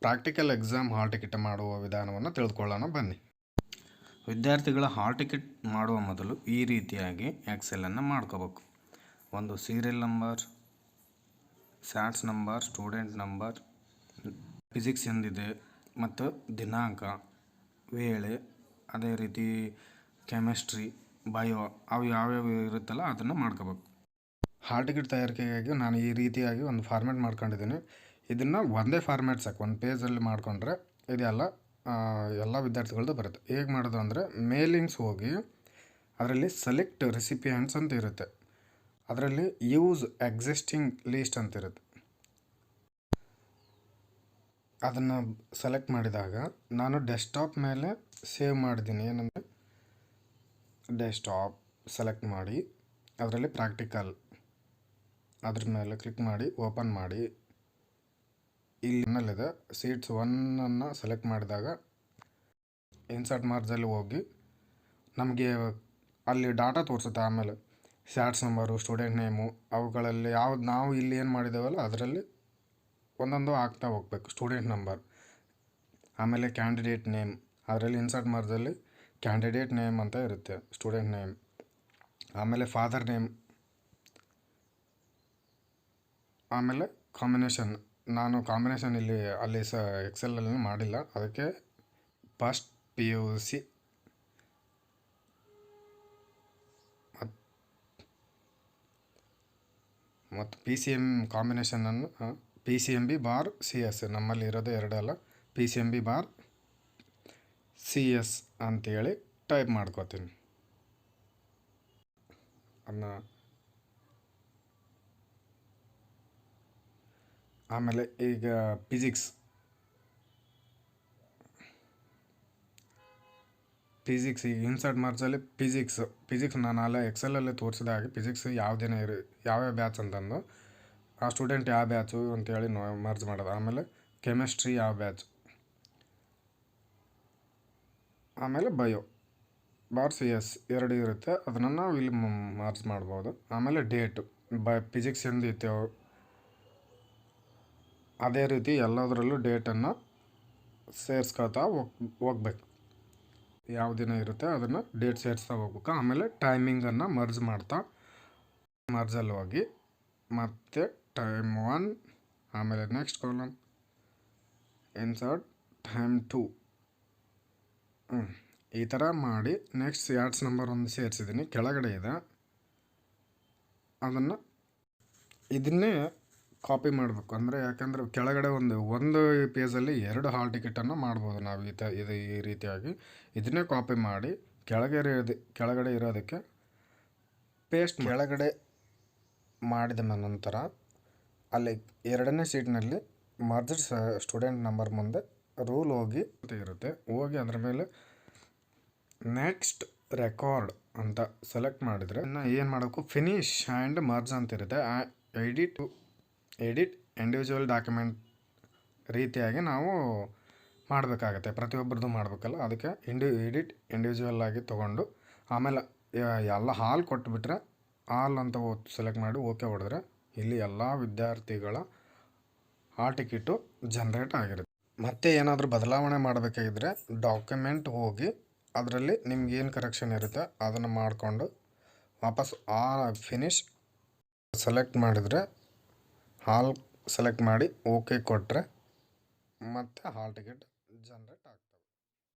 Practical exam hall ticket ಮಾಡುವ ವಿಧಾನವನ್ನು ತಿಳಿದುಕೊಳ್ಳೋಣ ಬನ್ನಿ. ವಿದ್ಯಾರ್ಥಿಗಳ ಹಾಲ್ ಟಿಕೆಟ್ ಮಾಡುವ ಮೊದಲು ಈ ರೀತಿಯಾಗಿ ಎಕ್ಸೆಲನ್ನು ಮಾಡ್ಕೋಬೇಕು. ಒಂದು serial number, ಸ್ಯಾಟ್ಸ್ number, student number, physics ಎಂದಿದೆ ಮತ್ತು ದಿನಾಂಕ, ವೇಳೆ, ಅದೇ ರೀತಿ ಕೆಮಿಸ್ಟ್ರಿ, ಬಯೋ ಅವು ಯಾವ್ಯಾವ ಇರುತ್ತಲ್ಲ ಅದನ್ನು ಮಾಡ್ಕೋಬೇಕು. ಹಾಲ್ ಟಿಕೆಟ್ ತಯಾರಿಕೆಗಾಗಿ ನಾನು ಈ ರೀತಿಯಾಗಿ ಒಂದು ಫಾರ್ಮ್ಯಾಟ್ ಮಾಡ್ಕೊಂಡಿದ್ದೀನಿ. ಇದನ್ನು ಒಂದೇ ಫಾರ್ಮ್ಯಾಟ್ ಸಾಕು, ಒಂದು ಪೇಜಲ್ಲಿ ಮಾಡಿಕೊಂಡ್ರೆ ಇದೆಲ್ಲ ಎಲ್ಲ ವಿದ್ಯಾರ್ಥಿಗಳದ್ದು ಬರುತ್ತೆ. ಹೇಗೆ ಮಾಡೋದು ಅಂದರೆ, ಮೇಲಿಂಗ್ಸ್ ಹೋಗಿ ಅದರಲ್ಲಿ ಸೆಲೆಕ್ಟ್ ರೆಸಿಪಿಯೆಂಟ್ಸ್ ಅಂತ ಇರುತ್ತೆ, ಅದರಲ್ಲಿ ಯೂಸ್ ಎಕ್ಸಿಸ್ಟಿಂಗ್ ಲೀಸ್ಟ್ ಅಂತ ಇರುತ್ತೆ. ಅದನ್ನು ಸೆಲೆಕ್ಟ್ ಮಾಡಿದಾಗ ನಾನು ಡೆಸ್ಕ್ಟಾಪ್ ಮೇಲೆ ಸೇವ್ ಮಾಡಿದ್ದೀನಿ. ಏನಂದರೆ ಡೆಸ್ಕ್ಟಾಪ್ ಸೆಲೆಕ್ಟ್ ಮಾಡಿ ಅದರಲ್ಲಿ ಪ್ರಾಕ್ಟಿಕಲ್ ಅದ್ರ ಮೇಲೆ ಕ್ಲಿಕ್ ಮಾಡಿ ಓಪನ್ ಮಾಡಿ, ಇಲ್ಲಿದೆ ಸೀಟ್ಸ್ 1 ಸೆಲೆಕ್ಟ್ ಮಾಡಿದಾಗ ಇನ್ಸರ್ಟ್ ಮಾರ್ಜಲ್ಲಿ ಹೋಗಿ ನಮಗೆ ಅಲ್ಲಿ ಡಾಟಾ ತೋರಿಸುತ್ತೆ. ಆಮೇಲೆ ಸ್ಯಾಟ್ಸ್ ನಂಬರು, ಸ್ಟೂಡೆಂಟ್ ನೇಮು, ಅವುಗಳಲ್ಲಿ ಯಾವ್ದು ನಾವು ಇಲ್ಲಿ ಏನು ಮಾಡಿದ್ದೇವಲ್ಲ ಅದರಲ್ಲಿ ಒಂದೊಂದು ಆಗ್ತಾ ಹೋಗ್ಬೇಕು. ಸ್ಟೂಡೆಂಟ್ ನಂಬರ್, ಆಮೇಲೆ ಕ್ಯಾಂಡಿಡೇಟ್ ನೇಮ್, ಅದರಲ್ಲಿ ಇನ್ಸರ್ಟ್ ಮಾರ್ಜಲ್ಲಿ ಕ್ಯಾಂಡಿಡೇಟ್ ನೇಮ್ ಅಂತ ಇರುತ್ತೆ, ಸ್ಟೂಡೆಂಟ್ ನೇಮ್, ಆಮೇಲೆ ಫಾದರ್ ನೇಮ್, ಆಮೇಲೆ ಕಾಂಬಿನೇಷನ್. ನಾನು ಕಾಂಬಿನೇಷನ್ ಅಲ್ಲಿ ಎಕ್ಸೆಲಲ್ಲಿ ಮಾಡಿಲ್ಲ, ಅದಕ್ಕೆ ಫಸ್ಟ್ PUC ಮತ್ತು PCM ಕಾಂಬಿನೇಷನನ್ನು PCMB/CS ನಮ್ಮಲ್ಲಿ ಇರೋದೇ ಎರಡಲ್ಲ, PCMB/CS ಅಂತೇಳಿ ಟೈಪ್ ಮಾಡ್ಕೋತೀನಿ. ಅದನ್ನ ಆಮೇಲೆ ಈಗ ಫಿಸಿಕ್ಸ್ ಈಗ ಇನ್ಸರ್ಟ್ ಮಾರ್ಕ್ಸಲ್ಲಿ ಫಿಸಿಕ್ಸ್ ನಾನು ಅಲ್ಲೇ ಎಕ್ಸೆಲಲ್ಲೇ ತೋರಿಸಿದ ಹಾಗೆ ಫಿಸಿಕ್ಸ್ ಯಾವ್ಯಾವ ಬ್ಯಾಚ್ ಅಂತಂದು ಆ ಸ್ಟೂಡೆಂಟ್ ಯಾವ ಬ್ಯಾಚು ಅಂತೇಳಿ ಮರ್ಜ್ ಮಾಡೋದು. ಆಮೇಲೆ ಕೆಮಿಸ್ಟ್ರಿ ಯಾವ ಬ್ಯಾಚ್, ಆಮೇಲೆ ಬಯೋ/CS ಎರಡು ಇರುತ್ತೆ, ಅದನ್ನು ನಾವು ಇಲ್ಲಿ ಮಾರ್ಜ್ ಮಾಡ್ಬೋದು. ಆಮೇಲೆ ಡೇಟು, ಫಿಸಿಕ್ಸ್ ಎಂದಿತ್ತು ಅದೇ ರೀತಿ ಎಲ್ಲದರಲ್ಲೂ ಡೇಟನ್ನು ಸೇರಿಸ್ಕೊತಾ ಹೋಗ್ಬೇಕು. ಯಾವ ದಿನ ಇರುತ್ತೆ ಅದನ್ನು ಡೇಟ್ ಸೇರಿಸ್ತಾ ಹೋಗ್ಬೇಕು. ಆಮೇಲೆ ಟೈಮಿಂಗನ್ನು ಮರ್ಜಲ್ಲಿ ಹೋಗಿ ಮತ್ತೆ ಟೈಮ್ 1, ಆಮೇಲೆ ನೆಕ್ಸ್ಟ್ ಕಾಲಮ್ ಇನ್ಸರ್ಟ್ ಟೈಮ್ 2, ಈ ಥರ ಮಾಡಿ ನೆಕ್ಸ್ಟ್ ಸ್ಯಾಟ್ಸ್ ನಂಬರ್ ಒಂದು ಸೇರಿಸಿದ್ದೀನಿ. ಕೆಳಗಡೆ ಇದೆ, ಇದನ್ನೇ ಕಾಪಿ ಮಾಡಬೇಕು. ಅಂದರೆ ಯಾಕಂದರೆ ಕೆಳಗಡೆ ಒಂದು ಪೇಜಲ್ಲಿ 2 ಹಾಲ್ ಟಿಕೆಟನ್ನು ಮಾಡ್ಬೋದು ನಾವು. ಈ ರೀತಿಯಾಗಿ ಇದನ್ನೇ ಕಾಪಿ ಮಾಡಿ ಕೆಳಗಡೆ ಇರೋದಕ್ಕೆ ಪೇಸ್ಟ್ ಕೆಳಗಡೆ ಮಾಡಿದ ನಂತರ ಅಲ್ಲಿ 2ನೇ ಸೀಟ್ನಲ್ಲಿ ಮರ್ಜ್ಡ್ ಸ್ಟೂಡೆಂಟ್ ನಂಬರ್ ಮುಂದೆ ರೂಲ್ ಹೋಗಿ ಇರುತ್ತೆ, ಹೋಗಿ ಅದರ ಮೇಲೆ ನೆಕ್ಸ್ಟ್ ರೆಕಾರ್ಡ್ ಅಂತ ಸೆಲೆಕ್ಟ್ ಮಾಡಿದರೆ ಏನು ಮಾಡಬೇಕು, ಫಿನಿಶ್ ಆ್ಯಂಡ್ ಮರ್ಜ್ ಅಂತ ಇರುತ್ತೆ. ಎಡಿಟ್ ಇಂಡಿವಿಜುವಲ್ ಡಾಕ್ಯುಮೆಂಟ್ ರೀತಿಯಾಗಿ ನಾವು ಮಾಡಬೇಕಾಗತ್ತೆ, ಪ್ರತಿಯೊಬ್ಬರದ್ದು ಮಾಡಬೇಕಲ್ಲ, ಅದಕ್ಕೆ ಎಡಿಟ್ ಇಂಡಿವಿಜುವಲ್ ಆಗಿ ತೊಗೊಂಡು ಆಮೇಲೆ ಎಲ್ಲ ಹಾಲ್ ಕೊಟ್ಬಿಟ್ರೆ ಹಾಲ್ ಅಂತ ಸೆಲೆಕ್ಟ್ ಮಾಡಿ ಓಕೆ ಹೊಡೆದ್ರೆ ಇಲ್ಲಿ ಎಲ್ಲ ವಿದ್ಯಾರ್ಥಿಗಳ ಹಾಲ್ ಟಿಕೆಟು ಜನ್ರೇಟ್ ಆಗಿರುತ್ತೆ. ಮತ್ತೆ ಏನಾದರೂ ಬದಲಾವಣೆ ಮಾಡಬೇಕಾಗಿದ್ರೆ ಡಾಕ್ಯುಮೆಂಟ್ ಹೋಗಿ ಅದರಲ್ಲಿ ನಿಮ್ಗೇನು ಕರೆಕ್ಷನ್ ಇರುತ್ತೆ ಅದನ್ನು ಮಾಡಿಕೊಂಡು ವಾಪಸ್ ಫಿನಿಶ್ ಸೆಲೆಕ್ಟ್ ಮಾಡಿದರೆ ಹಾಲ್ ಸೆಲೆಕ್ಟ್ ಮಾಡಿ ಓಕೆ ಕೊಟ್ಟರೆ ಮತ್ತೆ ಹಾಲ್ ಟಿಕೆಟ್ ಜನ್ರೇಟ್ ಆಗ್ತವೆ.